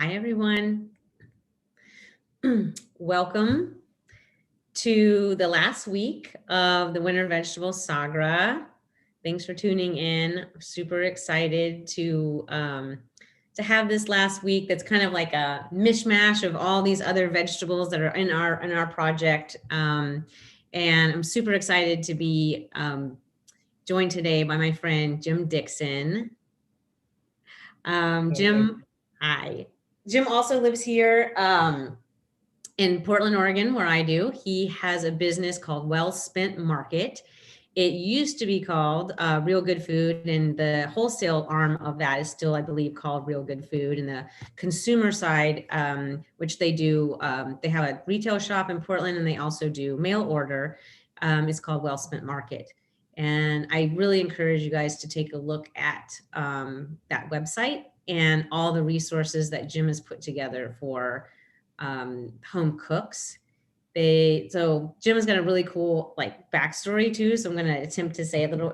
Hi, everyone. Welcome to the last week of the Winter Vegetable Sagra. Thanks for tuning in. I'm super excited to have this last week. That's kind of like a mishmash of all these other vegetables that are in our project. And I'm super excited to be joined today by my friend Jim Dixon. Jim, hi. Jim also lives here in Portland, Oregon, where I do. He has a business called Wellspent Market. It used to be called Real Good Food, and the wholesale arm of that is still, I believe, called Real Good Food. And the consumer side, which they do, they have a retail shop in Portland, and they also do mail order. It's called Wellspent Market. And I really encourage you guys to take a look at that website and all the resources that Jim has put together for home cooks. So Jim has got a really cool like backstory too. So I'm going to attempt to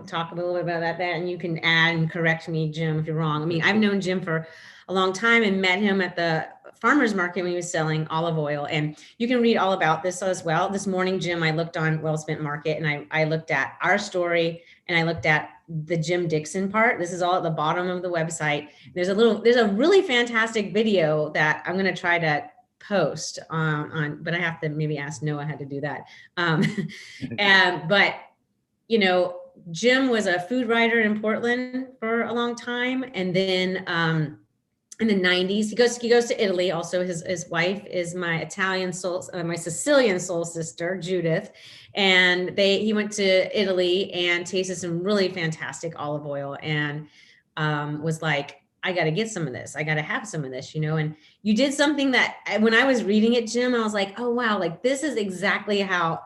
talk a little bit about that, and you can add and correct me, Jim, if you're wrong. I mean, I've known Jim for a long time and met him at the farmer's market when he was selling olive oil. And you can read all about this as well. This morning, Jim, I looked on Wellspent Market, and I looked at our story, and I looked at the Jim Dixon part. This is all at the bottom of the website. There's a really fantastic video that I'm going to try to post on, but I have to maybe ask Noah how to do that. But you know, Jim was a food writer in Portland for a long time, and then in the 90s, he goes to Italy. Also, his wife is my my Sicilian soul sister, Judith, and he went to Italy and tasted some really fantastic olive oil, and was like, I got to get some of this. I got to have some of this, and you did something that when I was reading it, Jim, I was like, oh, wow, like this is exactly how,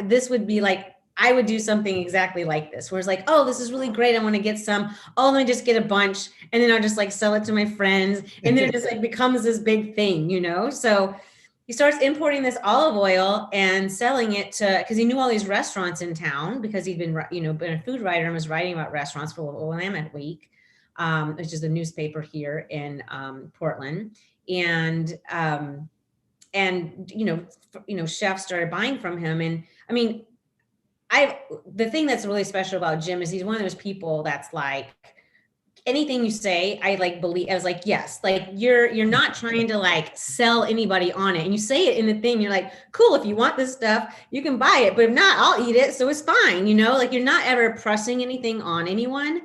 this would be like, I would do something exactly like this, where it's like, oh, this is really great. I want to get some. Oh, let me just get a bunch. And then I'll just like sell it to my friends. And then it just like becomes this big thing, So he starts importing this olive oil and selling it because he knew all these restaurants in town, because he'd been a food writer and was writing about restaurants for Willamette Week. Which is a newspaper here in Portland, and chefs started buying from him. And I mean, the thing that's really special about Jim is he's one of those people that's like, anything you say, I like believe. I was like, yes, like you're not trying to like sell anybody on it, and you say it in the thing. You're like, cool, if you want this stuff, you can buy it, but if not, I'll eat it, so it's fine. Like you're not ever pressing anything on anyone.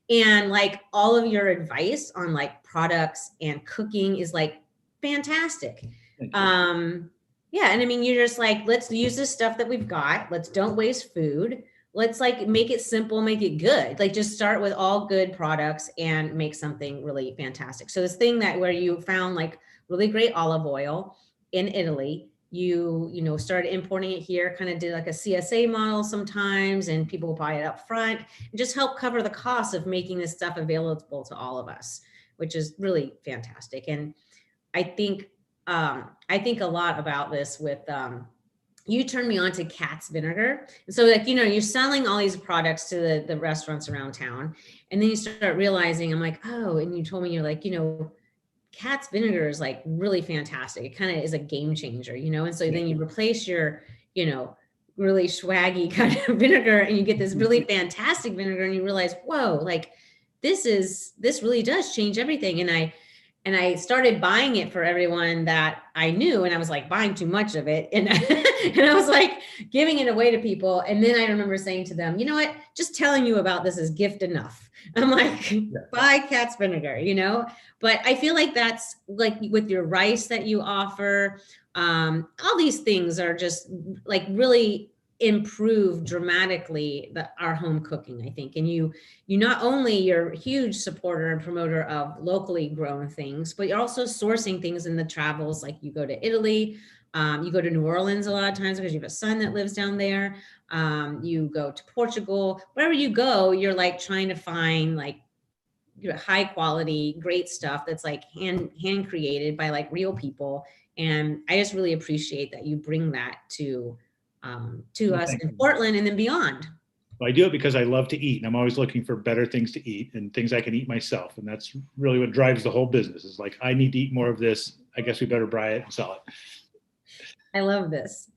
And like all of your advice on like products and cooking is like fantastic. Yeah. And I mean, you're just like, let's use this stuff that we've got. Don't waste food. Let's like make it simple, make it good. Like just start with all good products and make something really fantastic. So this thing where you found like really great olive oil in Italy, you started importing it here, kind of did like a CSA model sometimes, and people will buy it up front and just help cover the cost of making this stuff available to all of us, which is really fantastic. And I think a lot about this with you turned me on to cat's vinegar. And so like, you're selling all these products to the restaurants around town, and then you start realizing, I'm like, oh, and you told me, you're like, cat's vinegar is like really fantastic. It kind of is a game changer, and so then you replace your, really swaggy kind of vinegar, and you get this really fantastic vinegar, and you realize, whoa, like this really does change everything. And I started buying it for everyone that I knew, and I was like buying too much of it. And, and I was like giving it away to people. And then I remember saying to them, you know what, just telling you about this is gift enough. I'm like, buy cat's vinegar, but I feel like that's like with your rice that you offer, all these things are just like really improve dramatically our home cooking, I think. And you not only, you're a huge supporter and promoter of locally grown things, but you're also sourcing things in the travels. Like you go to Italy, you go to New Orleans a lot of times because you have a son that lives down there. You go to Portugal, wherever you go, you're like trying to find like high quality, great stuff that's like hand created by like real people. And I just really appreciate that you bring that to us in Portland and then beyond. Well, I do it because I love to eat, and I'm always looking for better things to eat and things I can eat myself. And that's really what drives the whole business. Is like, I need to eat more of this. I guess we better buy it and sell it. I love this.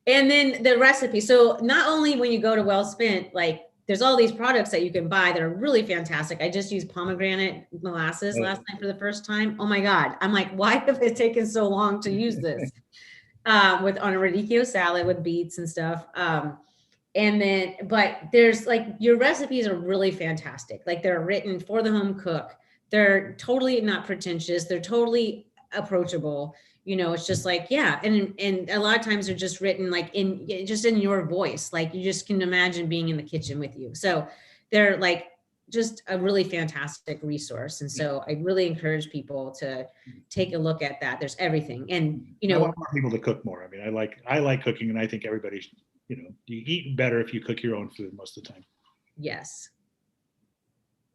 And then the recipe. So not only when you go to Wellspent, like there's all these products that you can buy that are really fantastic. I just used pomegranate molasses last night for the first time. Oh my God. I'm like, why have it taken so long to use this? On a radicchio salad with beets and stuff. And then, but there's like, your recipes are really fantastic. Like they're written for the home cook. They're totally not pretentious. They're totally approachable. It's just like, yeah. And a lot of times they're just written like just in your voice. Like you just can imagine being in the kitchen with you. So they're like just a really fantastic resource. And so I really encourage people to take a look at that. There's everything. And, I want more people to cook more. I mean, I like cooking, and I think everybody should, you eat better if you cook your own food most of the time. Yes.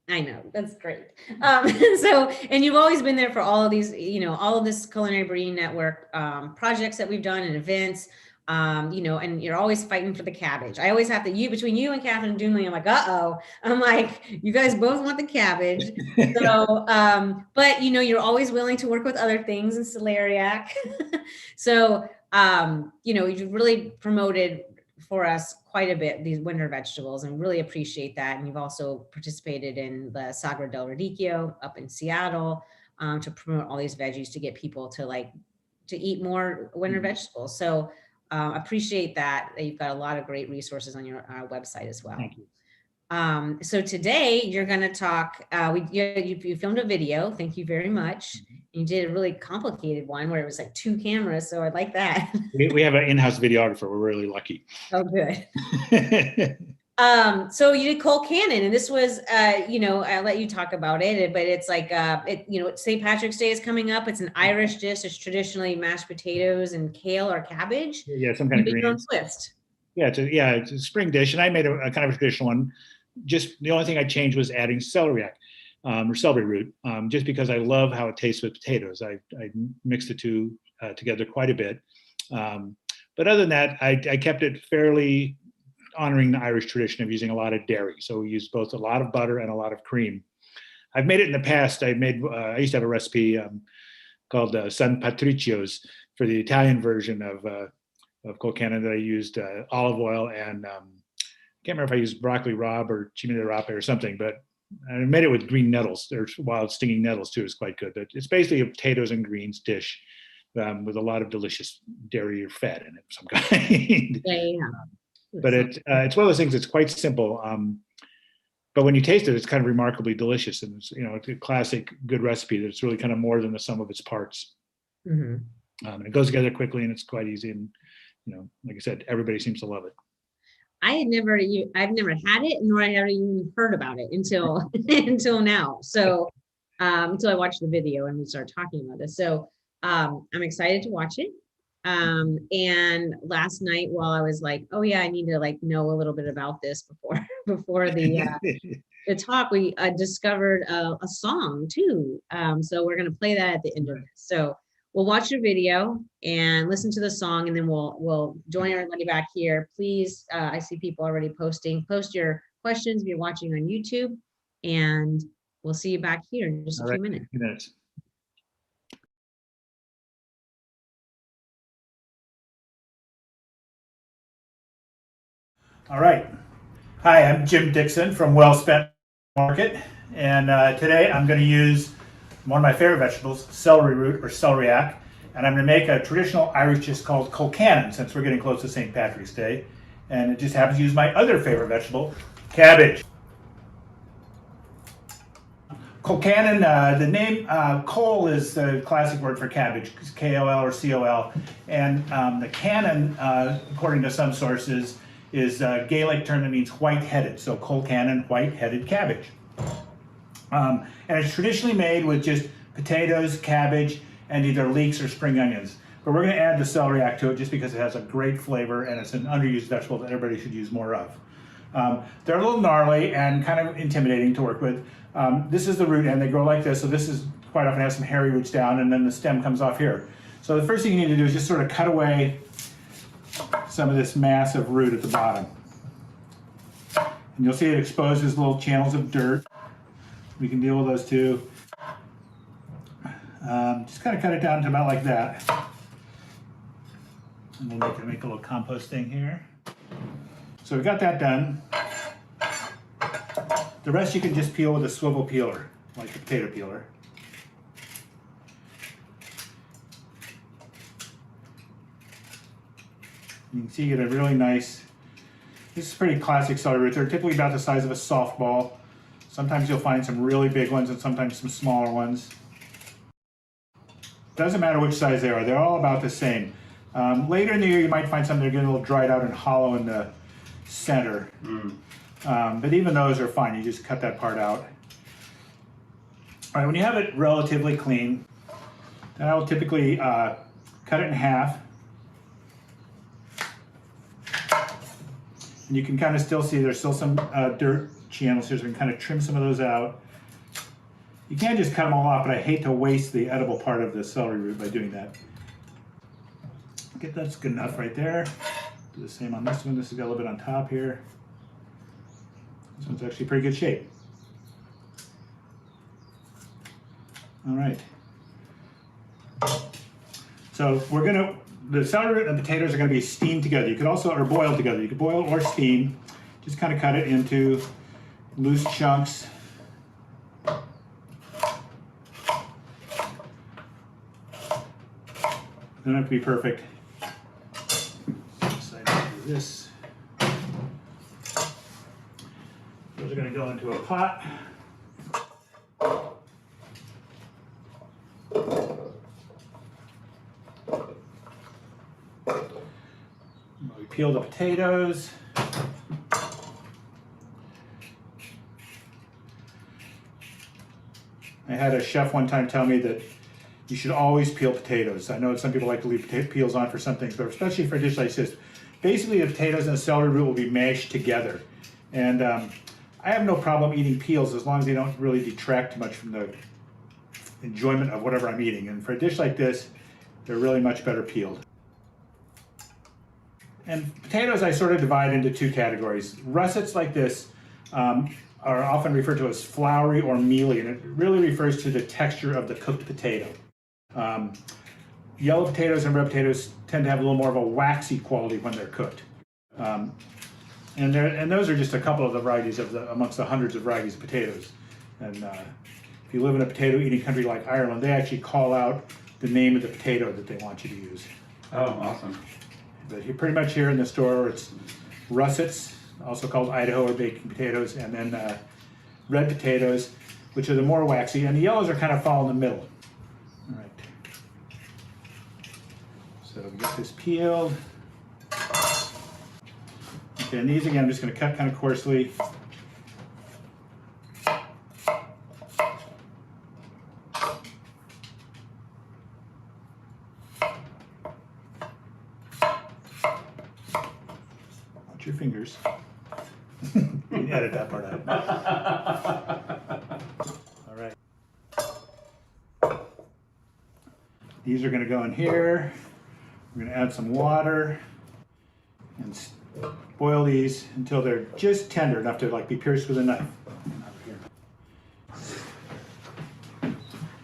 I know, that's great. And you've always been there for all of these, all of this Culinary Breeding Network projects that we've done and events, and you're always fighting for the cabbage. I always have to, between you and Catherine Dunley, I'm like, I'm like, you guys both want the cabbage. So, but you're always willing to work with other things in celeriac. So, you've really promoted for us quite a bit these winter vegetables, and really appreciate that. And you've also participated in the Sagra del Radicchio up in Seattle to promote all these veggies to get people to eat more winter vegetables. So appreciate that you've got a lot of great resources on your website as well. Thank you. So today you're going to talk, you filmed a video. Thank you very much. You did a really complicated one where it was like 2 cameras. So I like that. We have an in-house videographer. We're really lucky. Oh, good. So you did Cole Cannon, and this was, I'll let you talk about it, but it's like, St. Patrick's Day is coming up. It's an Irish dish. It's traditionally mashed potatoes and kale or cabbage. Yeah, some kind of greens. Twist. Yeah, it's a spring dish, and I made a kind of a traditional one. Just the only thing I changed was adding celeriac or celery root, just because I love how it tastes with potatoes. I mixed the two together quite a bit. But other than that, I kept it fairly honoring the Irish tradition of using a lot of dairy. So we used both a lot of butter and a lot of cream. I've made it in the past. I used to have a recipe called San Patricio's for the Italian version of Cole Cannon that I used olive oil and I can't remember if I used broccoli rabe or cime di rape or something, but I made it with green nettles. There's wild stinging nettles too. It's quite good. But it's basically a potatoes and greens dish with a lot of delicious dairy or fat in it of some kind. Yeah. But it's one of those things that's quite simple. But when you taste it, it's kind of remarkably delicious. And it's a classic good recipe that's really kind of more than the sum of its parts. And it goes together quickly, and it's quite easy. And like I said, everybody seems to love it. I've never had it, nor I ever even heard about it until until now. So until I watched the video and we started talking about this. So I'm excited to watch it. And last night, while I was like, oh yeah, I need to know a little bit about this before the talk, we discovered a song too. So we're gonna play that at the end of this. So we'll watch your video and listen to the song, and then we'll join everybody back here. Please, I see people already posting. Post your questions if you're watching on YouTube, and we'll see you back here in just a few minutes. All right. Hi, I'm Jim Dixon from Wellspent Market, and today I'm going to use one of my favorite vegetables, celery root or celeriac, and I'm going to make a traditional Irish dish called Cole Cannon, since we're getting close to St. Patrick's Day, and it just happens to use my other favorite vegetable, cabbage. Cole Cannon, the name Cole is the classic word for cabbage, K-O-L or C-O-L, and the cannon, according to some sources, is a Gaelic term that means white-headed, so Cole Cannon, white-headed cabbage. And it's traditionally made with just potatoes, cabbage, and either leeks or spring onions. But we're going to add the celeriac to it just because it has a great flavor and it's an underused vegetable that everybody should use more of. They're a little gnarly and kind of intimidating to work with. This is the root, and they grow like this, so this is quite often has some hairy roots down, and then the stem comes off here. So the first thing you need to do is just sort of cut away some of this massive root at the bottom. And you'll see it exposes little channels of dirt. We can deal with those too. Just kind of cut it down to about like that. And then we can make a little composting here. So we got that done. The rest you can just peel with a swivel peeler, like a potato peeler. You can see you get a really nice, this is pretty classic celery root. They're typically about the size of a softball. Sometimes you'll find some really big ones and sometimes some smaller ones. Doesn't matter which size they are, they're all about the same. Later in the year you might find some that are getting a little dried out and hollow in the center. But even those are fine, you just cut that part out. All right, when you have it relatively clean, then I will typically cut it in half. And you can kind of still see there's still some dirt channels here, so we can kind of trim some of those out. You can't just cut them all off, but I hate to waste the edible part of the celery root by doing that. Okay, that's good enough right there. Do the same on this one. This has got a little bit on top here. This one's actually pretty good shape. All right. So the celery root and potatoes are gonna be steamed together. You could also, or boiled together. You could boil or steam. Just kind of cut it into loose chunks. They don't have to be perfect. Decide to do this. Those are going to go into a pot. We peel the potatoes. I had a chef one time tell me that you should always peel potatoes. I know some people like to leave peels on for some things, but especially for a dish like this. Basically, the potatoes and the celery root will be mashed together. And I have no problem eating peels as long as they don't really detract too much from the enjoyment of whatever I'm eating. And for a dish like this, they're really much better peeled. And potatoes I sort of divide into two categories. Russets like this are often referred to as floury or mealy, and it really refers to the texture of the cooked potato. Yellow potatoes and red potatoes tend to have a little more of a waxy quality when they're cooked. And those are just a couple of the varieties amongst the hundreds of varieties of potatoes. And if you live in a potato eating country like Ireland, they actually call out the name of the potato that they want you to use. Oh, awesome. But here, pretty much here in the store, it's russets, also called Idaho or baking potatoes, and then red potatoes, which are the more waxy, and the yellows are kind of fall in the middle. All right. So we get this peeled. Okay, and these again, I'm just going to cut kind of coarsely. Watch your fingers. You can edit that part out. All right. These are going to go in here. We're going to add some water and boil these until they're just tender enough to like be pierced with a knife.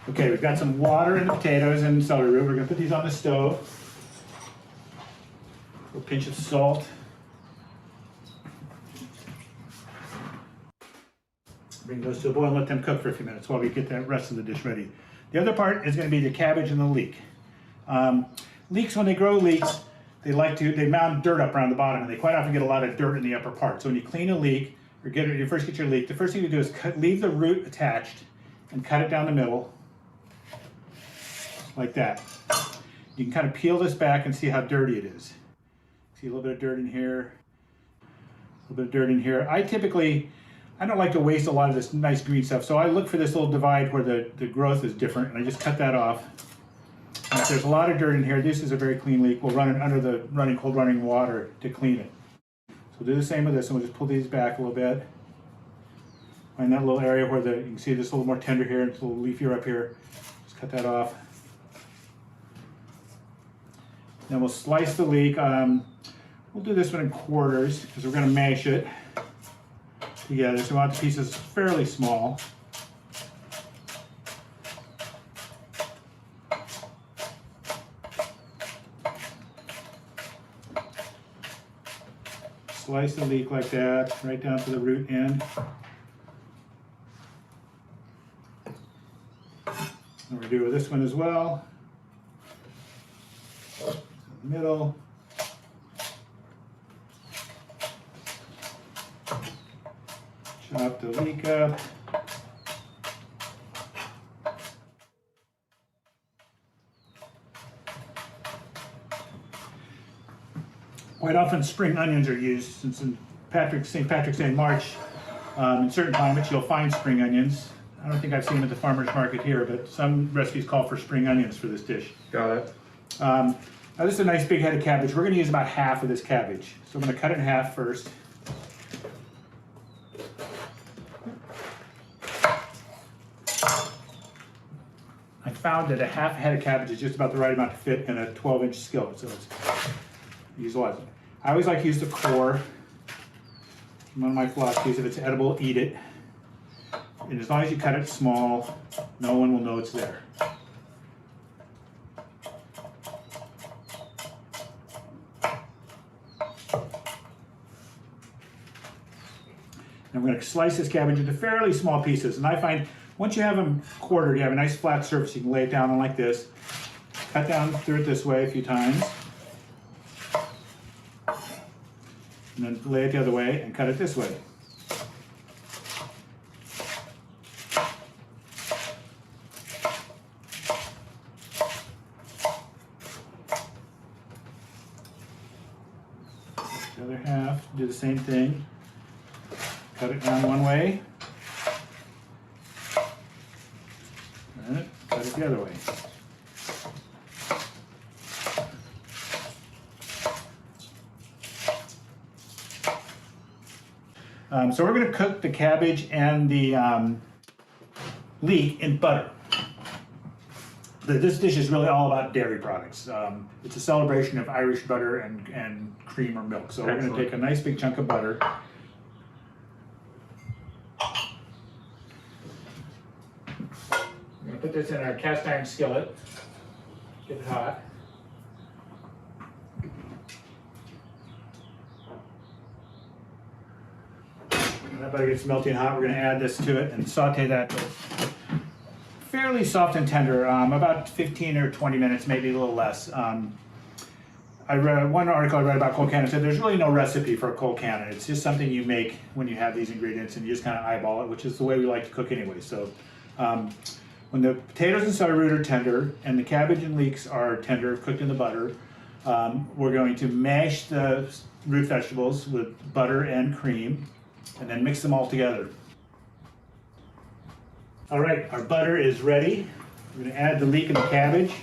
Okay, we've got some water in the potatoes and celery root. We're going to put these on the stove. A little pinch of salt. Bring those to a boil and let them cook for a few minutes while we get the rest of the dish ready. The other part is going to be the cabbage and the leek. Leeks, when they grow leeks, they mound dirt up around the bottom, and they quite often get a lot of dirt in the upper part. So when you clean a leek, or you first get your leek, the first thing you do is leave the root attached and cut it down the middle, like that. You can kind of peel this back and see how dirty it is. See a little bit of dirt in here, a little bit of dirt in here. I don't like to waste a lot of this nice green stuff, so I look for this little divide where the growth is different, and I just cut that off. And if there's a lot of dirt in here, this is a very clean leek. We'll run it under the cold running water to clean it. So we'll do the same with this, and we'll just pull these back a little bit. Find that little area where you can see this a little more tender here, it's a little leafier up here. Just cut that off. Then we'll slice the leek. We'll do this one in quarters because we're going to mash it. together. So I want the pieces fairly small. Slice the leek like that, right down to the root end. And we're doing this one as well. In the middle. Chop the leek up. Quite often spring onions are used, since in St. Patrick's Day in March, in certain climates you'll find spring onions. I don't think I've seen them at the farmer's market here, but some recipes call for spring onions for this dish. Got it. Now this is a nice big head of cabbage. We're going to use about half of this cabbage. So I'm going to cut it in half first. I found that a half head of cabbage is just about the right amount to fit in a 12-inch skillet. So it's use a lot. I always like to use the core. One of my philosophies, if it's edible, eat it. And as long as you cut it small, no one will know it's there. And I'm going to slice this cabbage into fairly small pieces. And I find once you have them quartered, you have a nice flat surface. You can lay it down like this. Cut down through it this way a few times. And then lay it the other way and cut it this way. The other half, do the same thing. Cut it down one way. And cut it the other way. So we're going to cook the cabbage and the leek in butter. This dish is really all about dairy products. It's a celebration of Irish butter and cream or milk. So we're going to take a nice big chunk of butter. We're going to put this in our cast iron skillet. Get it hot. When that butter gets melting hot, we're going to add this to it and saute that fairly soft and tender, about 15 or 20 minutes, maybe a little less. I read one article I read about cold cannon. Said there's really no recipe for a cold cannon. It's just something you make when you have these ingredients and you just kind of eyeball it, which is the way we like to cook anyway. So when the potatoes and celery root are tender and the cabbage and leeks are tender, cooked in the butter, we're going to mash the root vegetables with butter and cream and then mix them all together. All right, our butter is ready. We're going to add the leek and the cabbage.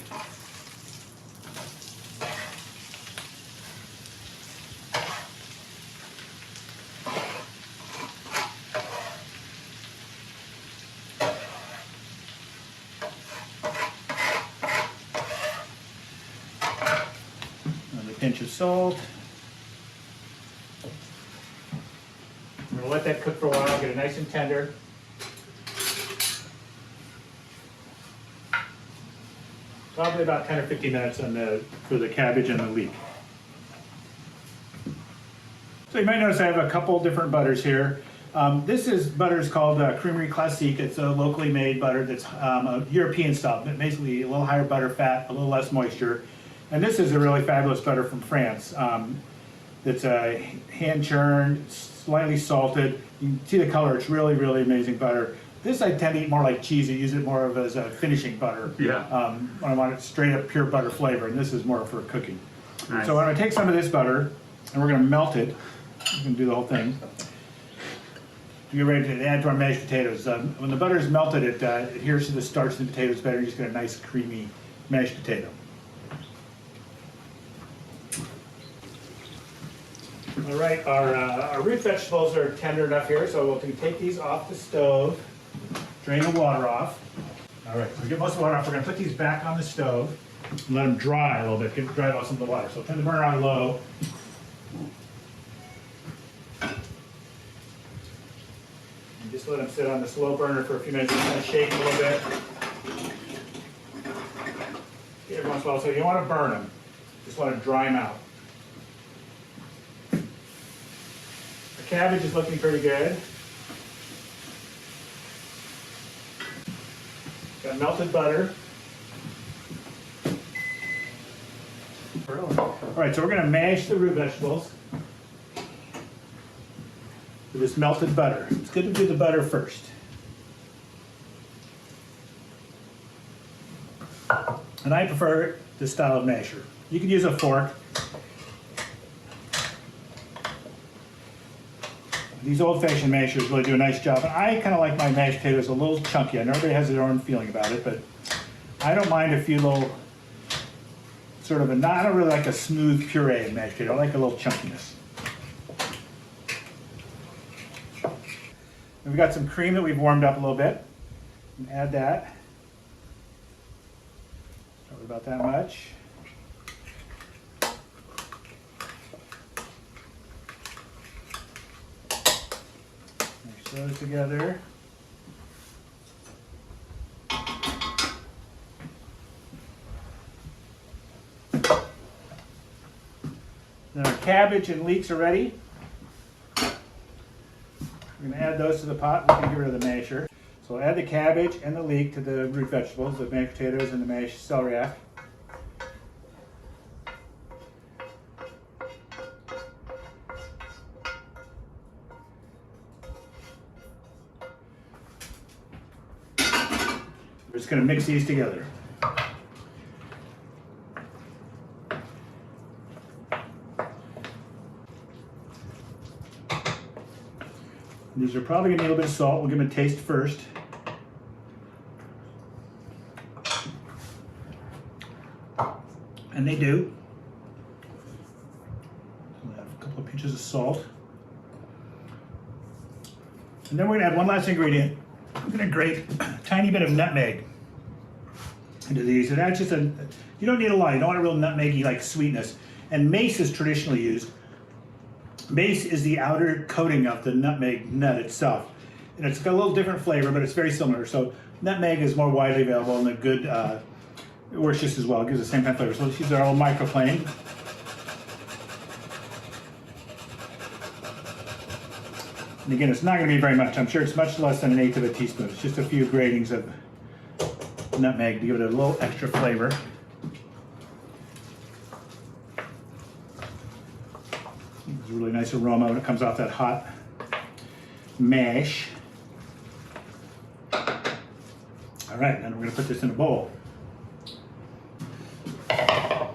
And a pinch of salt. I'm going to let that cook for a while, get it nice and tender. Probably about 10 or 15 minutes for the cabbage and the leek. So you might notice I have a couple different butters here. This butter is called Creamery Classique. It's a locally made butter that's a European style, but basically a little higher butter fat, a little less moisture. And this is a really fabulous butter from France. It's hand churned, slightly salted. You can see the color, it's really, really amazing butter. This I tend to eat more like cheese. I use it more of as a finishing butter. Yeah. When I want it straight up pure butter flavor, and this is more for cooking. Nice. So I'm going to take some of this butter, and we're going to melt it. We're going to do the whole thing. Get ready to add to our mashed potatoes. When the butter is melted, it adheres to the starch in the potatoes better. You just get a nice creamy mashed potato. All right, our root vegetables are tender enough here, so we'll take these off the stove. Drain the water off. All right, so we get most of the water off. We're going to put these back on the stove and let them dry a little bit, get dried off some of the water. So turn the burner on low. Just let them sit on the slow burner for a few minutes. Just kind of shake a little bit. Every once in a while, so you don't want to burn them. Just want to dry them out. The cabbage is looking pretty good. Got melted butter. All right, so we're going to mash the root vegetables with this melted butter. It's good to do the butter first. And I prefer this style of masher. You can use a fork. These old-fashioned mashers really do a nice job. And I kind of like my mashed potatoes a little chunky. I know everybody has their own feeling about it, but I don't mind a few little, sort of I don't really like a smooth puree of mashed potato. I like a little chunkiness. And we've got some cream that we've warmed up a little bit. Add that. Probably about that much. Mix those together. Then our cabbage and leeks are ready. We're going to add those to the pot. We're going to get rid of the masher. So we'll add the cabbage and the leek to the root vegetables, the mashed potatoes and the mashed celeriac. We're just going to mix these together. These are probably going to need a little bit of salt. We'll give them a taste first. And they do. We'll add a couple of pinches of salt. And then we're going to add one last ingredient. We're going to grate a tiny bit of nutmeg into these. And that's just you don't need a lot. You don't want a real nutmeggy like sweetness. And mace is traditionally used. Mace is the outer coating of the nutmeg nut itself. And it's got a little different flavor, but it's very similar. So nutmeg is more widely available and a good, it works just as well. It gives the same kind of flavor. So let's use our old microplane. And again, it's not going to be very much. I'm sure it's much less than 1/8 of a teaspoon. It's just a few gratings of nutmeg to give it a little extra flavor. It's a really nice aroma when it comes off that hot mash. All right, then we're going to put this in a bowl. And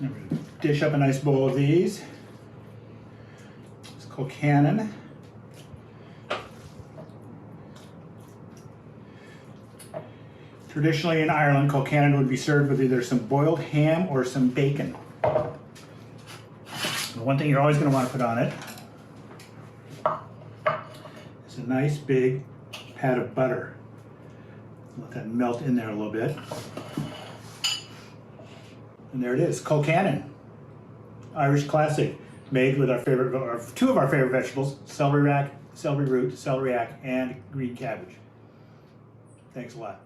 we're going to dish up a nice bowl of these. It's Colcannon. Traditionally in Ireland, Colcannon would be served with either some boiled ham or some bacon. The one thing you're always going to want to put on it is a nice big pat of butter. Let that melt in there a little bit. And there it is, Colcannon, Irish classic, made with our favorite, or two of our favorite vegetables, celery root, celeriac, and green cabbage. Thanks a lot.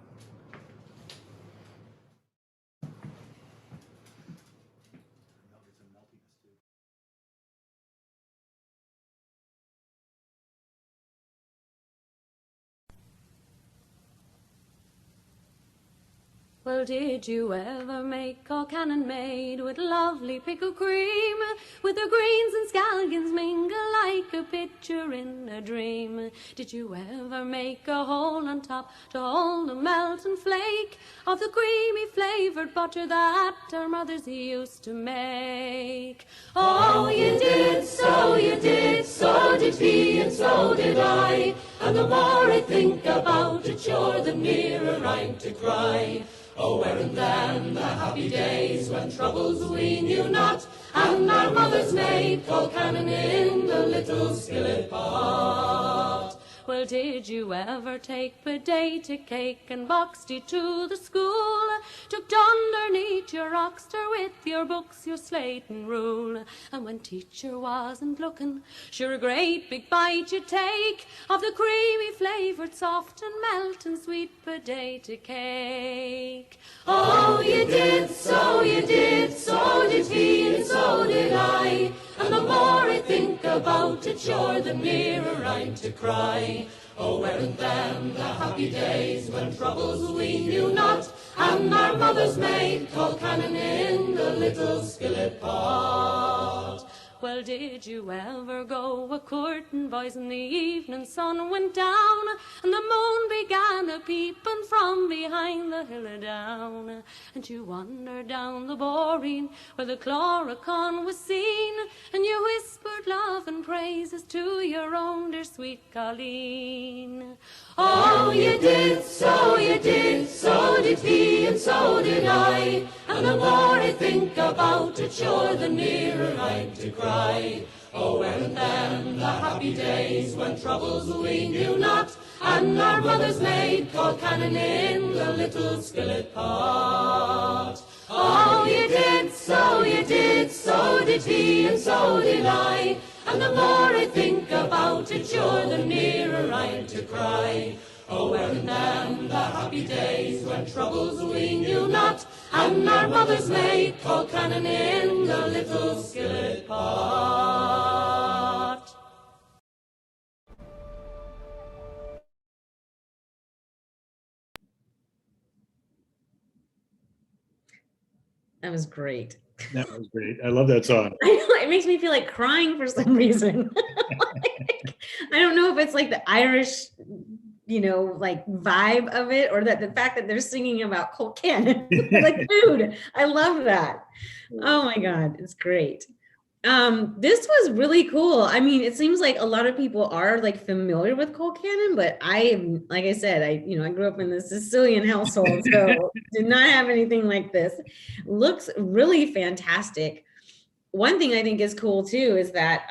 Well, did you ever make Colcannon made with lovely pickle cream, with the greens and scallions mingle like a picture in a dream? Did you ever make a hole on top to hold the melt and flake of the creamy flavoured butter that our mothers used to make? Oh, you did, so did he, and so did I. And the more I think about it, sure the nearer I'm to cry. Oh, weren't them the happy days when troubles we knew not, and our mothers made Colcannon in the little skillet pot. Well, did you ever take potato cake and boxed it to the school? Tucked underneath your oxter with your books, your slate and rule. And when teacher wasn't looking, sure a great big bite you'd take of the creamy flavoured, soft and melting sweet potato cake. Oh, you did, so you did, so did he, and so did I. And the more I think about it, sure the nearer I'm to cry. Oh, weren't them the happy days when troubles we knew not, and our mother's made cold cannon in the little skillet pot. Well, did you ever go a-courting, boys, and the evening sun went down, and the moon began a-peeping from behind the hill down, and you wandered down the boreen where the chloricon was seen, and you whispered love and praises to your own dear sweet Colleen. Oh, you did, so you did, so did he, and so did I, and the more I think about it, sure the nearer I'm to cry. Oh, weren't them the happy days when troubles we knew not, and our mothers made cold cannon in the little skillet pot. Oh, you did, so you did, so did he, and so did I, and the more I think about it, sure the nearer I'm to cry. Oh, weren't them the happy days when troubles we knew not, and our mothers made cold cannon in the little skillet pot. That was great. That was great. I love that song. I know, it makes me feel like crying for some reason. Like, I don't know if it's like the Irish, like vibe of it, or that the fact that they're singing about cold cannon, like food. I love that. Oh my God, it's great. This was really cool. I mean, it seems like a lot of people are like familiar with cold cannon, but like I said, I grew up in the Sicilian household, so did not have anything like this. Looks really fantastic. One thing I think is cool too is that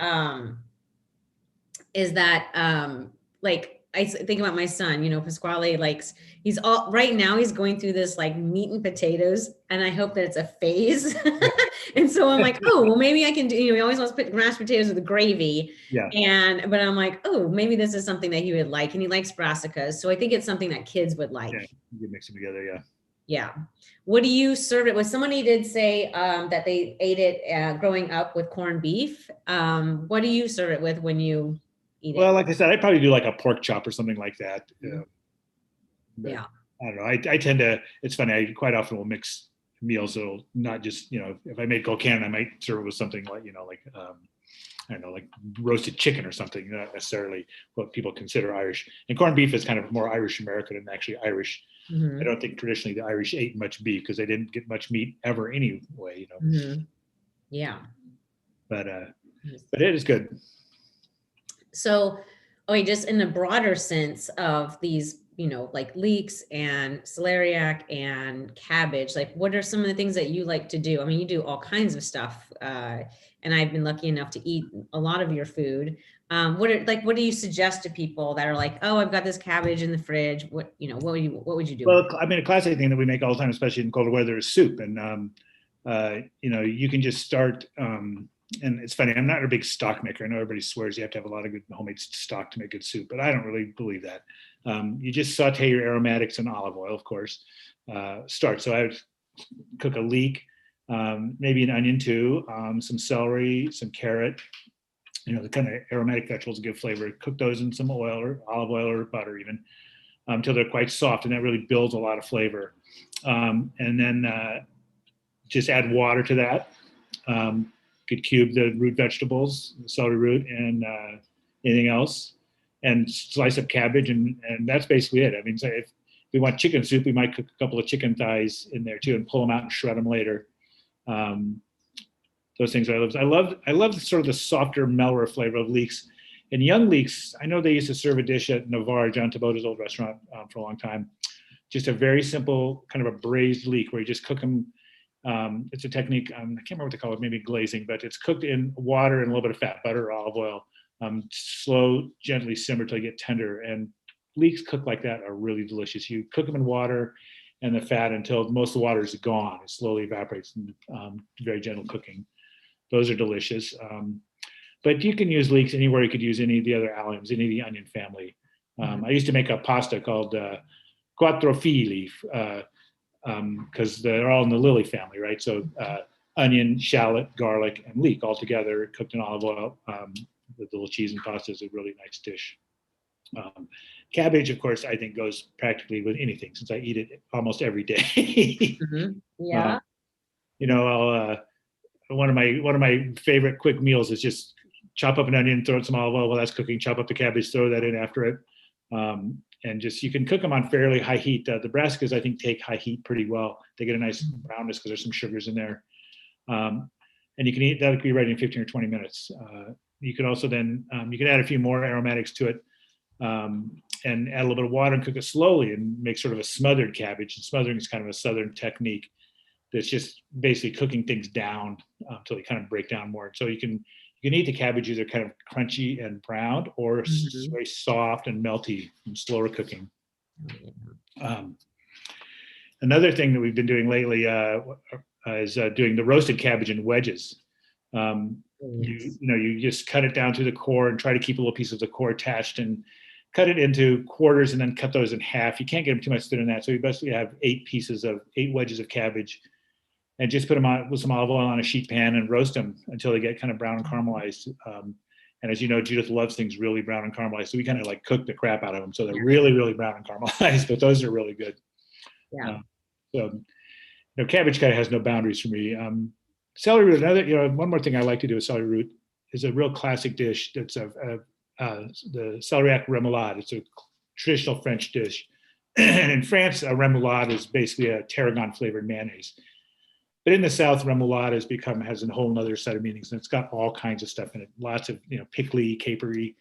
like I think about my son, Pasquale right now he's going through this like meat and potatoes, and I hope that it's a phase. And so I'm like, oh, well, maybe I can do, he always wants to put mashed potatoes with the gravy. Yeah. But I'm like, oh, maybe this is something that he would like. And he likes brassicas. So I think it's something that kids would like. Yeah, you can mix them together. Yeah. Yeah. What do you serve it with? Somebody did say that they ate it growing up with corned beef. What do you serve it with when you eat it? Well, like I said, I'd probably do like a pork chop or something like that. Yeah. I don't know. I tend to, it's funny, I quite often will mix meals. So not just, if I made cold cannon, I might serve it with something like, I don't know, like roasted chicken or something, not necessarily what people consider Irish. And corned beef is kind of more Irish American than actually Irish. Mm-hmm. I don't think traditionally the Irish ate much beef because they didn't get much meat ever anyway, Mm-hmm. Yeah. But it is good. So, just in the broader sense of these, like leeks and celeriac and cabbage, like what are some of the things that you like to do? I mean, you do all kinds of stuff, and I've been lucky enough to eat a lot of your food. What do you suggest to people that are like, oh, I've got this cabbage in the fridge? What would you do? Well, I mean, a classic thing that we make all the time, especially in colder weather, is soup. And, you can just start, and it's funny, I'm not a big stock maker. I know everybody swears you have to have a lot of good homemade stock to make good soup, but I don't really believe that. You just saute your aromatics in olive oil, of course. So I would cook a leek, maybe an onion too, some celery, some carrot, the kind of aromatic vegetables give flavor. Cook those in some oil or olive oil or butter even, until they're quite soft, and that really builds a lot of flavor. And then just add water to that. Could cube the root vegetables, the celery root, and anything else, and slice up cabbage, and that's basically it. I mean, so if we want chicken soup, we might cook a couple of chicken thighs in there too, and pull them out and shred them later. Those things I love sort of the softer, mellower flavor of leeks. And young leeks, I know they used to serve a dish at Navarre, John Tabota's old restaurant, for a long time. Just a very simple kind of a braised leek where you just cook them. It's a technique, I can't remember what they call it, maybe glazing, but it's cooked in water and a little bit of fat, butter or olive oil, Slow, gently simmer till you get tender. And leeks cooked like that are really delicious. You cook them in water and the fat until most of the water is gone. It slowly evaporates in very gentle cooking. Those are delicious. But you can use leeks anywhere. You could use any of the other alliums, any of the onion family. I used to make a pasta called quattro fili because they're all in the lily family, right? So onion, shallot, garlic, and leek all together, cooked in olive oil with a little cheese and pasta is a really nice dish. Cabbage, of course, I think goes practically with anything since I eat it almost every day. Yeah. You know, one of my favorite quick meals is just chop up an onion, throw in some olive oil while that's cooking, chop up the cabbage, throw that in after it. And just, you can cook them on fairly high heat. The brassicas, I think, take high heat pretty well. They get a nice brownness because there's some sugars in there. And you can eat, that could be ready in 15 or 20 minutes. You can also then, you can add a few more aromatics to it and add a little bit of water and cook it slowly and make sort of a smothered cabbage. And smothering is kind of a Southern technique that's just basically cooking things down until they kind of break down more. So you can eat the cabbage either kind of crunchy and browned or very soft and melty from slower cooking. Another thing that we've been doing lately is doing the roasted cabbage in wedges. You just cut it down to the core and try to keep a little piece of the core attached and cut it into quarters and then cut those in half. You can't get them too much thinner than that. So you basically have 8 wedges of cabbage and just put them on with some olive oil on a sheet pan and roast them until they get kind of brown and caramelized. And as you know, Judith loves things really brown and caramelized. So we kind of like cook the crap out of them. So they're really, really brown and caramelized, but those are really good. So cabbage kind of has no boundaries for me. Celery root, one more thing I like to do with celery root is a real classic dish. That's the celeriac remoulade. It's a traditional French dish. And in France, a remoulade is basically a tarragon flavored mayonnaise. But in the South, remoulade has a whole other set of meanings, and it's got all kinds of stuff in it. Lots of pickly, capery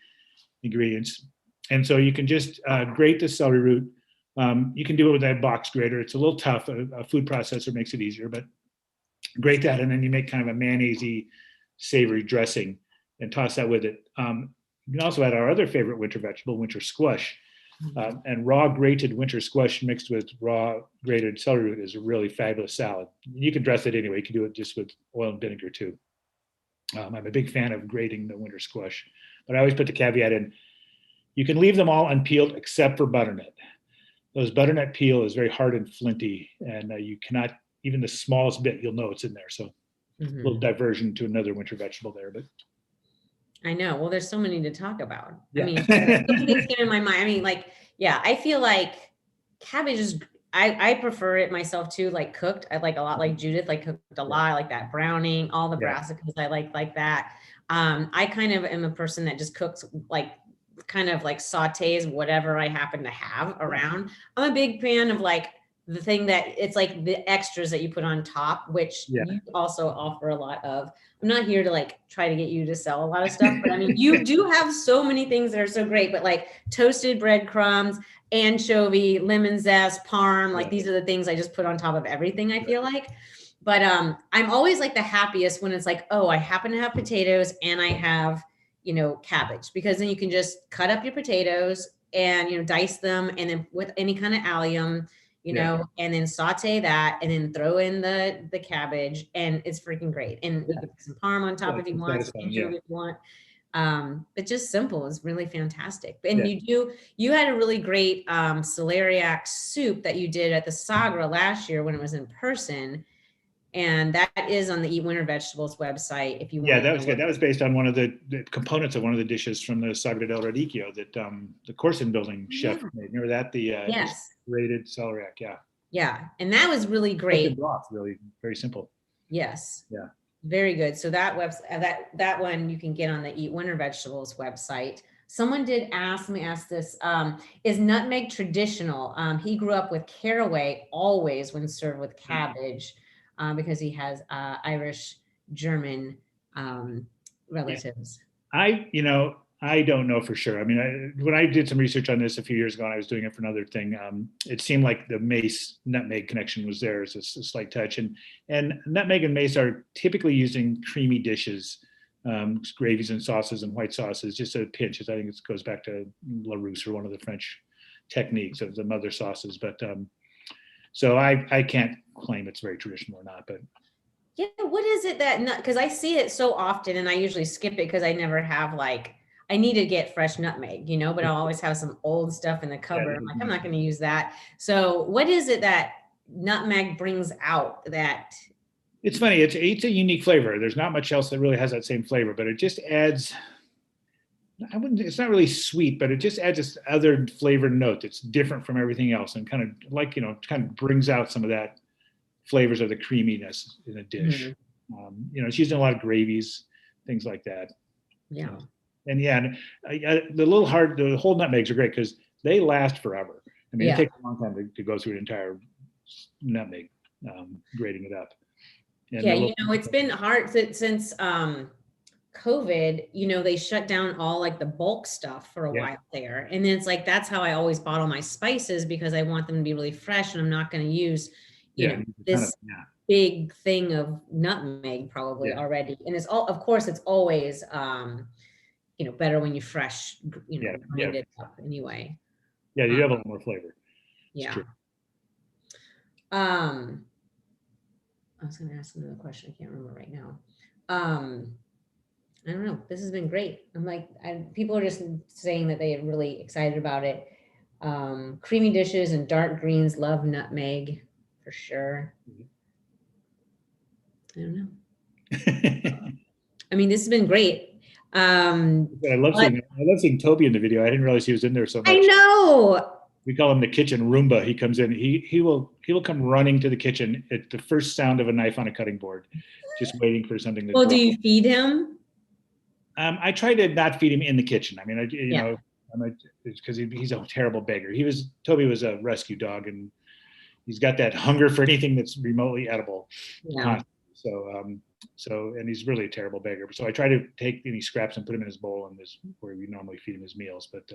ingredients. And so you can just grate the celery root. You can do it with that box grater. It's a little tough. A food processor makes it easier, but grate that, and then you make kind of a mayonnaise-y, savory dressing and toss that with it. You can also add our other favorite winter vegetable, winter squash. And raw grated winter squash mixed with raw grated celery root is a really fabulous salad. You can dress it anyway. You can do it just with oil and vinegar too. I'm a big fan of grating the winter squash, but I always put the caveat in. You can leave them all unpeeled except for butternut. Those butternut peel is very hard and flinty, and you cannot, even the smallest bit, you'll know it's in there. So a little diversion to another winter vegetable there, but. I know. Well, there's so many to talk about. I mean, things came in my mind. I mean, I feel like cabbage is, I prefer it myself too, like cooked. I like a lot like Judith, like cooked a lot. I like that browning, all the brassicas I like that. I kind of am a person that just cooks kind of like sautés whatever I happen to have around. I'm a big fan of the thing that it's like the extras that you put on top, which you also offer a lot of. I'm not here to try to get you to sell a lot of stuff, but I mean, you do have so many things that are so great, but toasted breadcrumbs, anchovy, lemon zest, parm, these are the things I just put on top of everything, I feel like. But I'm always the happiest when it's oh, I happen to have potatoes and I have, cabbage, because then you can just cut up your potatoes and, dice them, and then with any kind of allium, and then saute that and then throw in the cabbage, and it's freaking great. And you can put some parm on top if you want, some anchovy if you want. But just simple is really fantastic. And you had a really great celeriac soup that you did at the Sagra last year when it was in person. And that is on the Eat Winter Vegetables website if you want. Yeah, that was good. That was based on one of the components of one of the dishes from the Sagra del Radicchio that the Corson building chef made. Remember that? The grated celeriac, Yeah, and that was really great. Broth, really very simple. Yes. Yeah. Very good. So that that one you can get on the Eat Winter Vegetables website. Someone did ask this, is nutmeg traditional? He grew up with caraway always when served with cabbage. Because he has Irish German relatives. I don't know for sure. I mean, when I did some research on this a few years ago, and I was doing it for another thing, it seemed like the mace nutmeg connection was there as a slight touch. And nutmeg and mace are typically used in creamy dishes gravies and sauces and white sauces, just a pinch. I think it goes back to LaRousse or one of the French techniques of the mother sauces. But so I can't claim it's very traditional or not, but Yeah, what is it that, because I see it so often and I usually skip it because I never have like, I need to get fresh nutmeg, you know, but I'll always have some old stuff in the cupboard. I'm like, I'm not going to use that. So what is it that nutmeg brings out that? it's funny. It's a unique flavor. There's not much else that really has that same flavor, but it just adds, it's not really sweet, but it just adds this other flavored note that's different from everything else and kind of like, kind of brings out some of that flavors of the creaminess in a dish. It's used in a lot of gravies, things like that. Yeah. And the whole nutmegs are great because they last forever. I mean, it takes a long time to go through an entire nutmeg, grating it up. And it's been hard since COVID, they shut down all like the bulk stuff for a while there. And then it's like, that's how I always bottle my spices because I want them to be really fresh and I'm not going to use, this big thing of nutmeg probably already. And it's of course, it's always, better when you fresh, grind it up anyway. Yeah, you have a lot more flavor. Yeah. I was going to ask another question. I can't remember right now. I don't know. This has been great. I'm like, people are just saying that they are really excited about it. Creamy dishes and dark greens, love nutmeg for sure. I don't know. I mean, this has been great. I love seeing Toby in the video. I didn't realize he was in there so much. I know. We call him the kitchen Roomba. He comes in. He will come running to the kitchen at the first sound of a knife on a cutting board, just waiting for something to. Well, do you feed him? I try to not feed him in the kitchen. I mean, because he's a terrible beggar. Toby was a rescue dog, and he's got that hunger for anything that's remotely edible. Yeah. And he's really a terrible beggar. So I try to take any scraps and put them in his bowl, and where we normally feed him his meals. But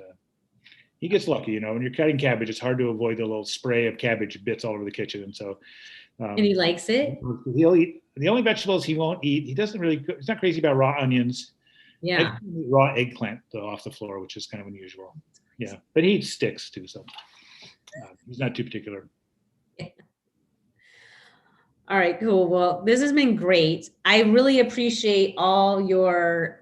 he gets lucky, when you're cutting cabbage, it's hard to avoid the little spray of cabbage bits all over the kitchen. And so, and he likes it. He'll eat the only vegetables he won't eat. He's not crazy about raw onions. Yeah. Raw eggplant though off the floor, which is kind of unusual. Yeah. But he eats sticks too. So he's not too particular. Yeah. All right, cool. Well, this has been great. I really appreciate all your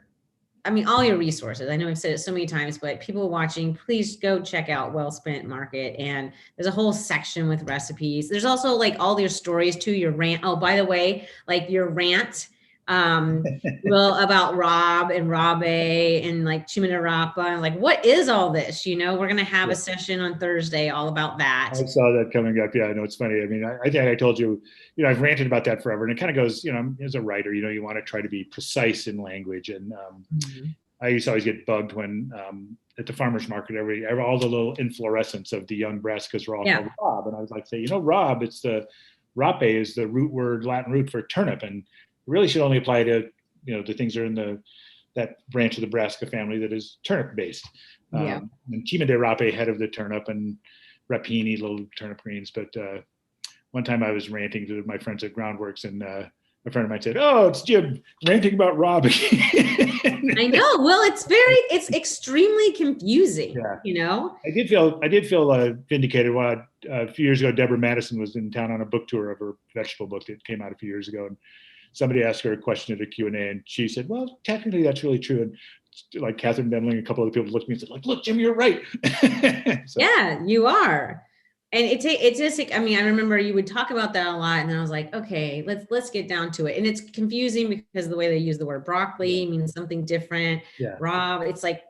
resources. I know I've said it so many times, but people watching, please go check out Wellspent Market. And there's a whole section with recipes. There's also like all your stories too, your rant. Oh, by the way, like your rant, about Rob and Rabe and like Chimanarapa and like, what is all this? We're going to have a session on Thursday all about that. I saw that coming up. Yeah, I know it's funny. I mean, I think I told you, I've ranted about that forever, and it kind of goes, as a writer, you want to try to be precise in language. And I used to always get bugged when at the farmer's market, all the little inflorescence of the young brassicas were all called Rob. And I was like, Rob, it's rape is the Latin root for turnip. And it really should only apply to, the things that are in that branch of the brassica family that is turnip based. And Cima de rape, head of the turnip, and rapini, little turnip greens. But one time I was ranting to my friends at Groundworks, and a friend of mine said, "Oh, it's Jim ranting about Rob." I know. Well, it's extremely confusing. Yeah. I did feel vindicated when a few years ago, Deborah Madison was in town on a book tour of her vegetable book that came out a few years ago, and somebody asked her a question at a Q&A, and she said, "Well, technically that's really true." And like Catherine Demling, a couple other people looked at me and said, like, "Look, Jim, you're right." So. Yeah, you are. And it's just like, I remember you would talk about that a lot, and then I was like, okay, let's get down to it. And it's confusing because the way they use the word broccoli means something different. Yeah. Rob, it's like,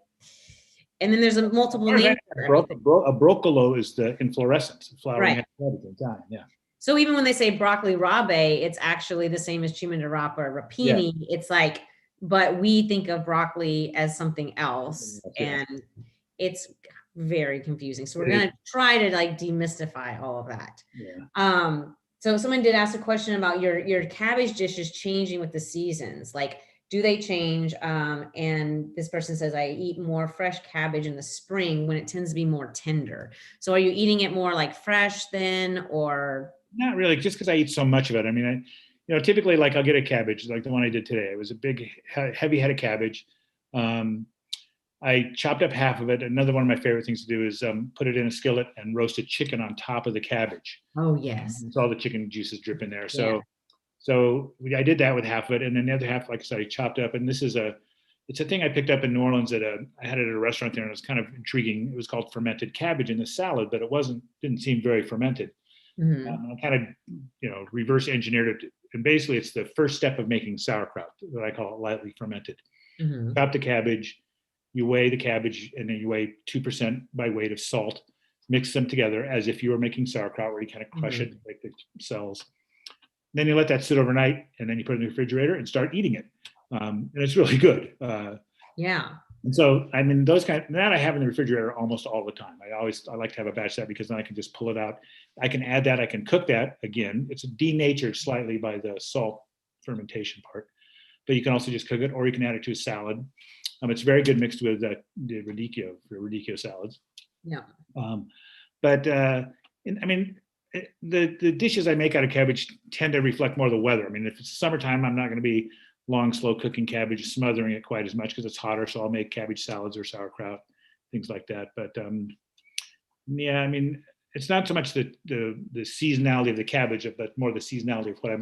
and then there's a multiple names. A broccolo is the inflorescence, flowering at the same time. Yeah. So even when they say broccoli rabe, it's actually the same as Chimanarapa or rapini. Yeah. It's like, but we think of broccoli as something else, and it's very confusing. So we're going to try to like demystify all of that. Yeah. So someone did ask a question about your cabbage dishes changing with the seasons. Like, do they change? And this person says, I eat more fresh cabbage in the spring when it tends to be more tender. So are you eating it more like fresh then, or? Not really, just because I eat so much of it. I mean, typically like I'll get a cabbage like the one I did today. It was a big, heavy head of cabbage. I chopped up half of it. Another one of my favorite things to do is put it in a skillet and roasted chicken on top of the cabbage. Oh, yes. It's all the chicken juices drip in there. Yeah. So I did that with half of it, and then the other half, like I said, I chopped up. And it's a thing I picked up in New Orleans I had it at a restaurant there, and it was kind of intriguing. It was called fermented cabbage in the salad, but it didn't seem very fermented. I kind of, reverse engineered it, and basically it's the first step of making sauerkraut that I call it lightly fermented. Chop the cabbage, you weigh the cabbage, and then you weigh 2% by weight of salt. Mix them together as if you were making sauerkraut, where you kind of crush it like the cells. Then you let that sit overnight, and then you put it in the refrigerator and start eating it. And it's really good. Yeah. And so, I mean, that I have in the refrigerator almost all the time. I like to have a batch of that, because then I can just pull it out. I can add that. I can cook that again. It's denatured slightly by the salt fermentation part, but you can also just cook it, or you can add it to a salad. It's very good mixed with the radicchio salads. Yeah. The dishes I make out of cabbage tend to reflect more the weather. I mean, if it's summertime, I'm not going to be long, slow cooking cabbage, smothering it quite as much because it's hotter. So I'll make cabbage salads or sauerkraut, things like that. But yeah, I mean, it's not so much the seasonality of the cabbage, but more the seasonality of what I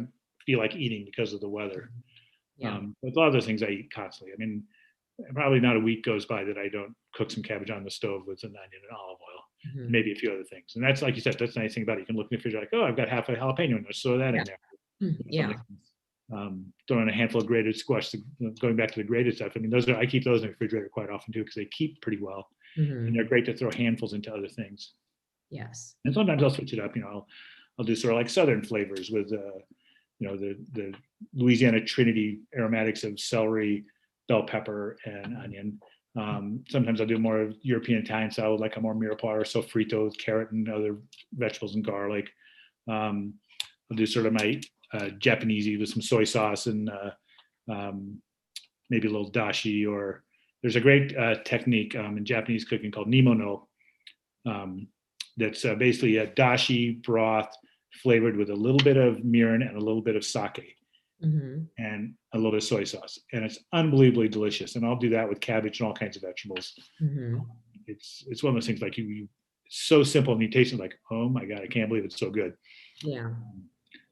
feel like eating because of the weather. Yeah. But a lot of those things I eat constantly. I mean, probably not a week goes by that I don't cook some cabbage on the stove with an onion and olive oil, maybe a few other things. And that's, like you said, that's the nice thing about it. You can look in the refrigerator like, oh, I've got half a jalapeno in there, so that in there. Yeah. Throw in a handful of grated squash. Going back to the grated stuff, I mean, I keep those in the refrigerator quite often too, because they keep pretty well, and they're great to throw handfuls into other things. Yes. And sometimes I'll switch it up. I'll do sort of like Southern flavors with, the Louisiana Trinity aromatics of celery, bell pepper, and onion. Sometimes I'll do more of European Italian style, like a more mirepoix or sofrito with carrot and other vegetables and garlic. I'll do sort of my Japanesey with some soy sauce and maybe a little dashi. Or there's a great technique in Japanese cooking called nimono. That's basically a dashi broth flavored with a little bit of mirin and a little bit of sake. And a little bit of soy sauce, and it's unbelievably delicious. And I'll do that with cabbage and all kinds of vegetables. It's one of those things like it's so simple, and you taste it like, oh my god, I can't believe it's so good. Yeah.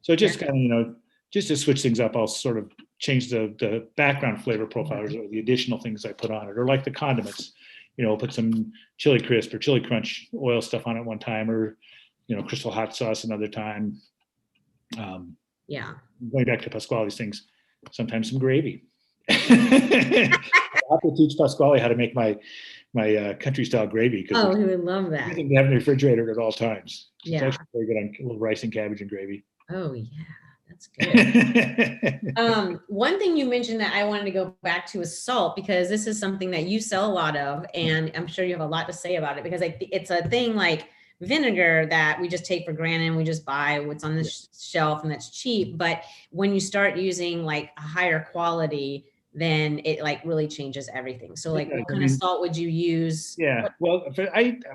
So just kind of just to switch things up, I'll sort of change the background flavor profiles or the additional things I put on it, or like the condiments. Put some chili crisp or chili crunch oil stuff on it one time, or crystal hot sauce another time. Yeah. Going back to Pasquale's things, sometimes some gravy. I have to teach Pasquale how to make my country style gravy, because he would love that. everything you have in the refrigerator at all times. It's Yeah. actually very good on a little rice and cabbage and gravy. Oh yeah, that's good. One thing you mentioned that I wanted to go back to is salt, because this is something that you sell a lot of, and I'm sure you have a lot to say about it, because it's a thing like vinegar that we just take for granted, and we just buy what's on the shelf, and that's cheap. But when you start using like a higher quality, then it like really changes everything. So like, what kind of salt would you use? Yeah, well,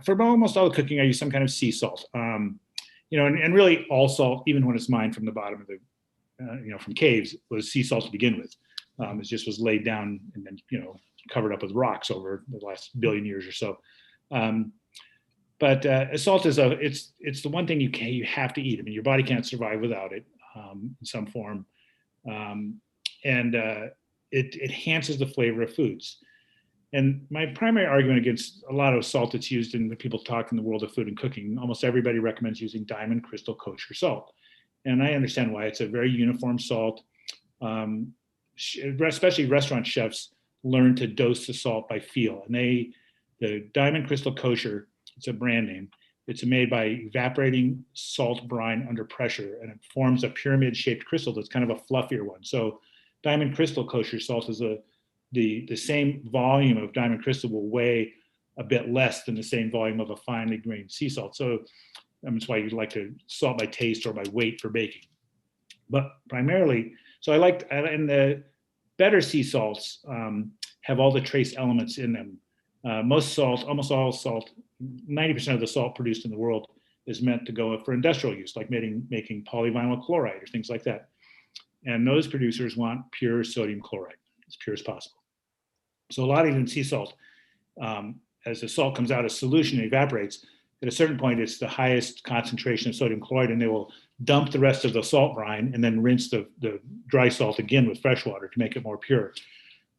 for almost all the cooking, I use some kind of sea salt. And really all salt, even when it's mined from the bottom of the, from caves, was sea salt to begin with. It just was laid down and then, covered up with rocks over the last billion years or so. But salt is it's the one thing you have to eat. I mean, your body can't survive without it in some form, and it enhances the flavor of foods. And my primary argument against a lot of salt that's used in when people talk in the world of food and cooking, almost everybody recommends using Diamond Crystal Kosher salt, and I understand why. It's a very uniform salt. Especially restaurant chefs learn to dose the salt by feel, and the Diamond Crystal Kosher, it's a brand name. It's made by evaporating salt brine under pressure, and it forms a pyramid-shaped crystal that's kind of a fluffier one. So Diamond Crystal Kosher salt is the same volume of Diamond Crystal will weigh a bit less than the same volume of a finely grained sea salt. So that's why you like to salt by taste or by weight for baking. But primarily, so and the better sea salts have all the trace elements in them. Most salt, almost all salt, 90% of the salt produced in the world is meant to go for industrial use, like making polyvinyl chloride or things like that. And those producers want pure sodium chloride, as pure as possible. So a lot of even sea salt, as the salt comes out of solution and evaporates, at a certain point, it's the highest concentration of sodium chloride, and they will dump the rest of the salt brine and then rinse the dry salt again with fresh water to make it more pure.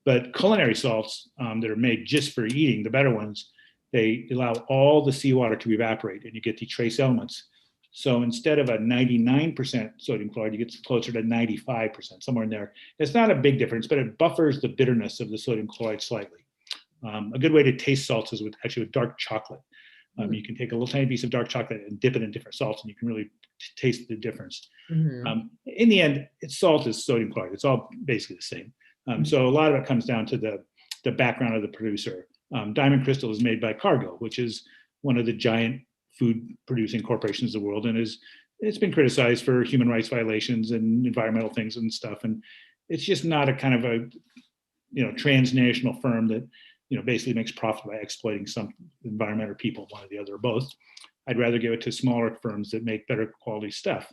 But culinary salts that are made just for eating, the better ones, they allow all the seawater to evaporate, and you get the trace elements. So instead of a 99% sodium chloride, you get closer to 95%, somewhere in there. It's not a big difference, but it buffers the bitterness of the sodium chloride slightly. A good way to taste salts is with dark chocolate. You can take a little tiny piece of dark chocolate and dip it in different salts, and you can really taste the difference. In the end, salt is sodium chloride. It's all basically the same. So a lot of it comes down to the background of the producer. Diamond Crystal is made by Cargill, which is one of the giant food producing corporations of the world, and it's been criticized for human rights violations and environmental things and stuff. And it's just not a kind of a transnational firm that basically makes profit by exploiting some environment or people, one or the other, or both. I'd rather give it to smaller firms that make better quality stuff.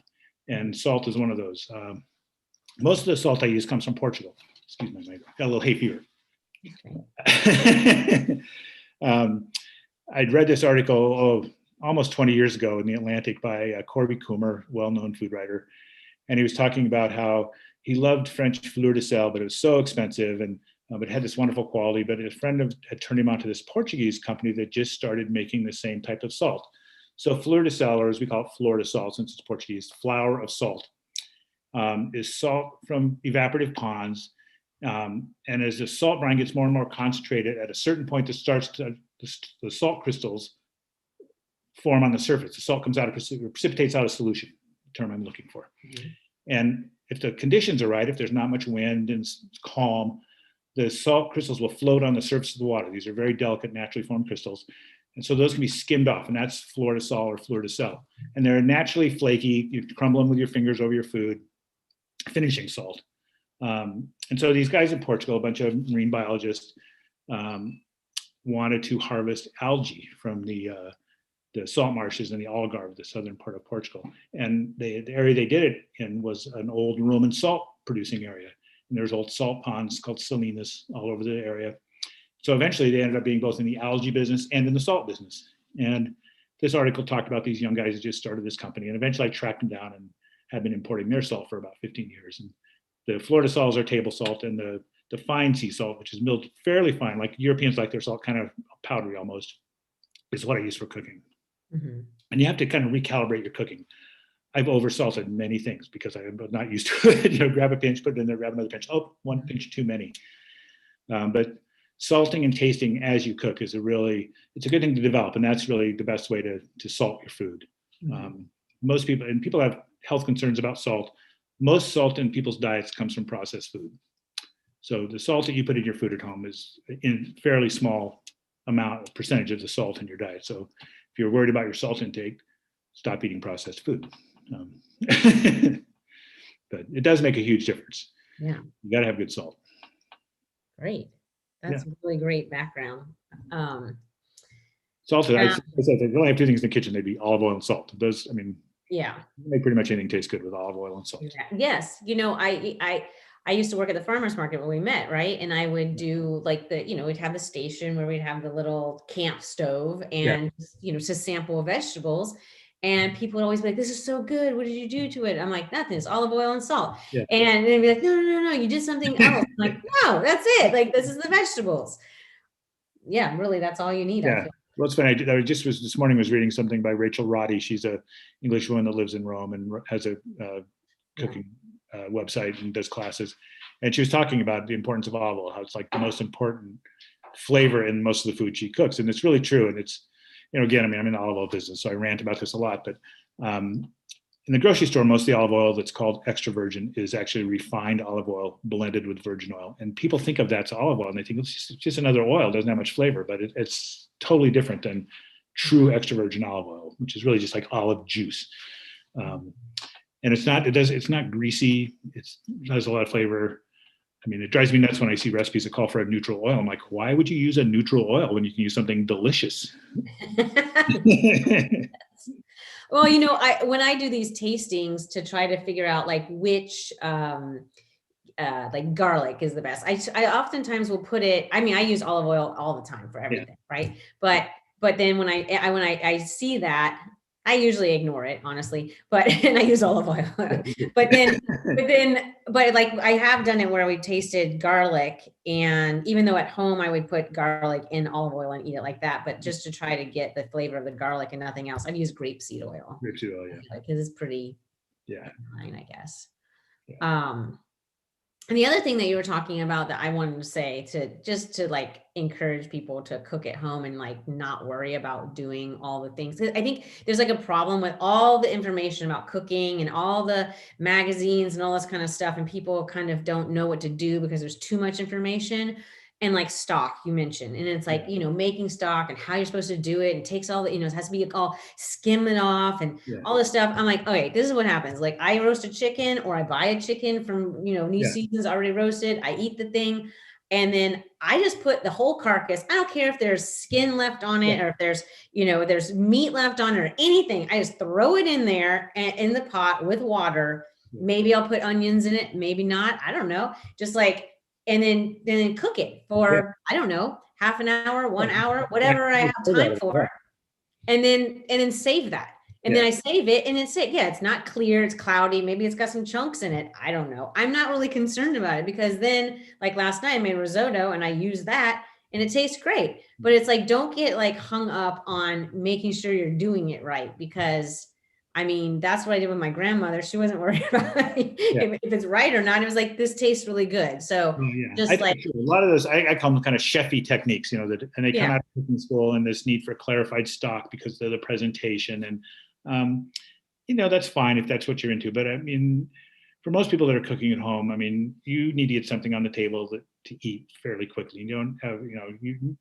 And salt is one of those. Most of the salt I use comes from Portugal. Excuse me, I got a little hay fever. I'd read this article almost 20 years ago in The Atlantic by Corby Coomer, well-known food writer. And he was talking about how he loved French fleur de sel, but it was so expensive, and it had this wonderful quality. But a friend had turned him on to this Portuguese company that just started making the same type of salt. So fleur de sel, or as we call it, flor de sal, since it's Portuguese, flour of salt, is salt from evaporative ponds. And as the salt brine gets more and more concentrated, at a certain point, the salt crystals form on the surface. The salt comes out of precipitates out of solution, the term I'm looking for. And if the conditions are right, if there's not much wind and it's calm, the salt crystals will float on the surface of the water. These are very delicate, naturally formed crystals. And so those can be skimmed off, and that's flor de sal or fleur de sel. And they're naturally flaky. You crumble them with your fingers over your food, finishing salt. And so these guys in Portugal, a bunch of marine biologists, wanted to harvest algae from the salt marshes in the Algarve, the southern part of Portugal. And the area they did it in was an old Roman salt producing area. And there's old salt ponds called salinas all over the area. So eventually they ended up being both in the algae business and in the salt business. And this article talked about these young guys that just started this company. And eventually I tracked them down and have been importing their salt for about 15 years. And the flor de sals are table salt, and the fine sea salt, which is milled fairly fine, like Europeans like their salt kind of powdery almost, is what I use for cooking. And you have to kind of recalibrate your cooking. I've oversalted many things because I'm not used to it. Grab a pinch, put it in there, grab another pinch. Oh, one pinch too many. But salting and tasting as you cook it's a good thing to develop, and that's really the best way to salt your food. Most people have health concerns about salt. Most salt in people's diets comes from processed food. So the salt that you put in your food at home is in fairly small percentage of the salt in your diet. So if you're worried about your salt intake, stop eating processed food. But it does make a huge difference. Yeah. You got to have good salt. Great. That's really great background. Salt, I only have two things in the kitchen. They'd be olive oil and salt. Those, yeah, make pretty much anything taste good with olive oil and salt. Yes. I used to work at the farmer's market where we met, right? And I would do like we'd have the station where we'd have the little camp stove and, to sample vegetables. And people would always be like, this is so good. What did you do to it? I'm like, nothing. It's olive oil and salt. Yeah. And they'd be like, no, you did something else. I'm like, no, that's it. Like, this is the vegetables. Yeah, really, that's all you need. Yeah. Well, it's funny. This morning was reading something by Rachel Roddy. She's an English woman that lives in Rome and has a cooking website and does classes. And she was talking about the importance of olive oil, how it's like the most important flavor in most of the food she cooks. And it's really true. And it's, again, I'm in the olive oil business, so I rant about this a lot, but in the grocery store, most of the olive oil that's called extra virgin is actually refined olive oil blended with virgin oil. And people think of that as olive oil, and they think it's just another oil, it doesn't have much flavor, but it's totally different than true extra virgin olive oil, which is really just like olive juice. And it's not greasy, it has a lot of flavor. It drives me nuts when I see recipes that call for a neutral oil. I'm like, why would you use a neutral oil when you can use something delicious? Well, when I do these tastings to try to figure out like which like garlic is the best. I oftentimes will put it, I mean, I use olive oil all the time for everything, right? But then when I see that, I usually ignore it, honestly, and I use olive oil. but like I have done it where we tasted garlic, and even though at home I would put garlic in olive oil and eat it like that, but just to try to get the flavor of the garlic and nothing else, I've used grapeseed oil. Grapeseed oil, yeah. Because it's pretty Yeah. fine, I guess. Yeah. And the other thing that you were talking about that I wanted to say to like encourage people to cook at home and like not worry about doing all the things. I think there's like a problem with all the information about cooking and all the magazines and all this kind of stuff. And people kind of don't know what to do because there's too much information. And like stock you mentioned, and it's like, making stock and how you're supposed to do it. It takes all the, it has to be all skim it off and all this stuff. I'm like, okay, this is what happens. Like I roast a chicken or I buy a chicken from, New Seasons already roasted. I eat the thing. And then I just put the whole carcass. I don't care if there's skin left on it or if there's, there's meat left on it or anything. I just throw it in there and in the pot with water. Maybe I'll put onions in it. Maybe not. I don't know. Just like, and then cook it for, I don't know, half an hour, 1 hour, whatever I have time for. And then save that. And then I save it and it's not clear. It's cloudy. Maybe it's got some chunks in it. I don't know. I'm not really concerned about it because then like last night I made risotto and I used that and it tastes great. But it's like, don't get like hung up on making sure you're doing it right, because I mean, that's what I did with my grandmother. She wasn't worried about if it's right or not. It was like, this tastes really good. So just a lot of those, I call them kind of chefy techniques, and they come out of cooking school and this need for clarified stock because of the presentation. And, that's fine if that's what you're into. But I mean, for most people that are cooking at home, I mean, you need to get something on the table to eat fairly quickly. You don't have,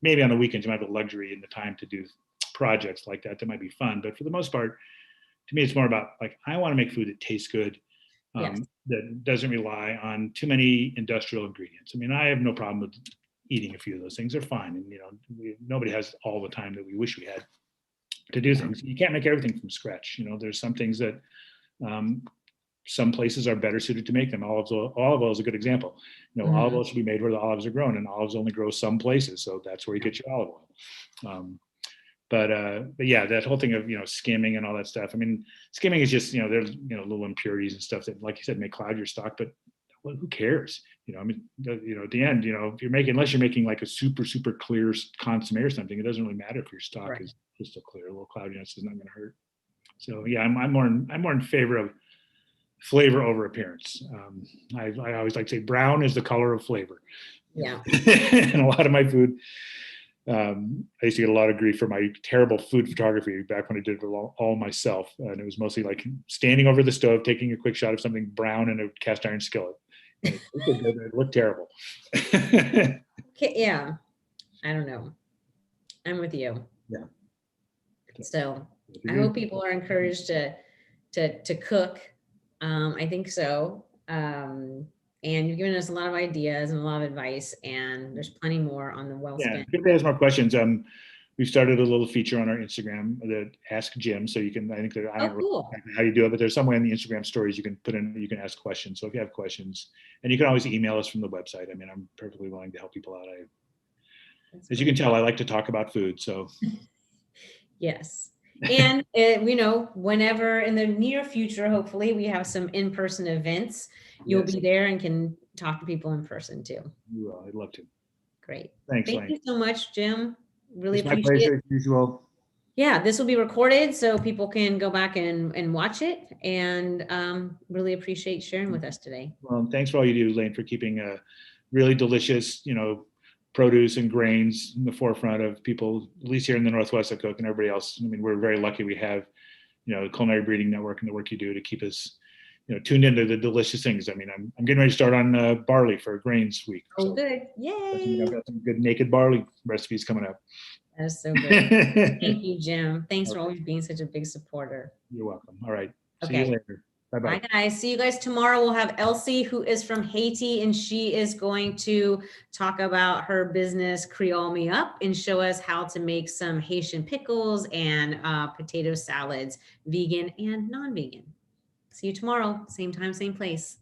maybe on the weekends you might have the luxury and the time to do projects like that. That might be fun. But for the most part, to me, it's more about like, I want to make food that tastes good, that doesn't rely on too many industrial ingredients. I mean, I have no problem with eating a few of those things. They're fine. And, nobody has all the time that we wish we had to do things. You can't make everything from scratch. There's some things that some places are better suited to make them. Olive oil is a good example. Olive oil should be made where the olives are grown, and olives only grow some places. So that's where you get your olive oil. But yeah, that whole thing of, skimming and all that stuff. I mean, skimming is just, there's, little impurities and stuff that, like you said, may cloud your stock, but who cares? I mean, at the end, unless you're making like a super, super clear consomme or something, it doesn't really matter if your stock is crystal clear. A little cloudiness is not going to hurt. So yeah, I'm more in favor of flavor over appearance. I always like to say brown is the color of flavor. Yeah. And a lot of my food, I used to get a lot of grief for my terrible food photography back when I did it all myself. And it was mostly like standing over the stove, taking a quick shot of something brown in a cast iron skillet. And it looked terrible. Yeah. I don't know. I'm with you. Yeah. So I hope people are encouraged to cook. I think so. And you've given us a lot of ideas and a lot of advice, and there's plenty more on the Wellspent. Yeah, if anybody has more questions, we've started a little feature on our Instagram that Ask Jim. So you can, I think that I don't know how you do it, but there's somewhere in the Instagram stories you can put in, you can ask questions. So if you have questions, and you can always email us from the website. I mean, I'm perfectly willing to help people out. As you can tell, I like to talk about food. So yes. And whenever in the near future, hopefully we have some in-person events, you'll be there and can talk to people in person too. You will. I'd love to. Great. Thanks, Thank you so much, Jim. Really it's appreciate my pleasure, it. as usual. Yeah, this will be recorded so people can go back and watch it, and really appreciate sharing with us today. Well, thanks for all you do, Lane, for keeping really delicious, produce and grains in the forefront of people, at least here in the Northwest that cook, and everybody else. I mean, we're very lucky we have, the Culinary Breeding Network and the work you do to keep us, tuned into the delicious things. I mean, I'm getting ready to start on barley for Grains Week. Oh, so good. Yay. I've got some good naked barley recipes coming up. That is so good. Thank you, Jim. Thanks for always being such a big supporter. You're welcome. All right. Okay. See you later. Bye-bye. Bye, guys. See you guys tomorrow. We'll have Elsie, who is from Haiti, and she is going to talk about her business, Creole Me Up, and show us how to make some Haitian pickles and potato salads, vegan and non-vegan. See you tomorrow. Same time, same place.